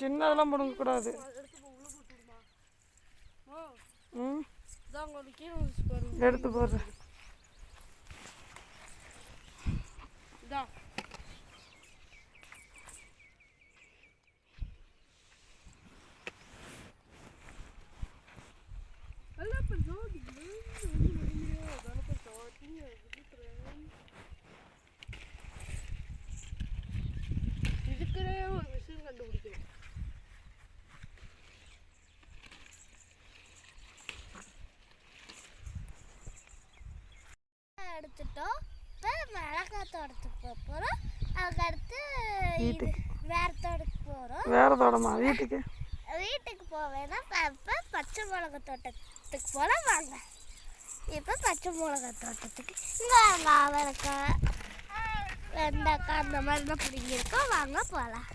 சின்னதெல்லாம் பிடுங்கக்கூடாது. ம், எடுத்து போடுறேன். இதுக்குனே ஒரு விஷயம் கண்டுபிடிக்கணும். எடுத்துட்டோம். இப்போ மிளகாய் தோட்டத்துக்கு போக போகிறோம். அதுக்கடுத்து வீட்டுக்கு வேற தோட்டத்துக்கு போகிறோம். வேற தோட்டமா? வீட்டுக்கு போவேன்னா இப்போ பச்சை மிளகாய் தோட்டத்துக்கு போகலாம் வாங்க. இப்போ பச்சை மிளகாய் தோட்டத்துக்கு இங்கே அவரைக்காய் வெண்டைக்காய் அந்த மாதிரி தான் பிடிங்கிருக்கோம். வாங்க போகலாம்.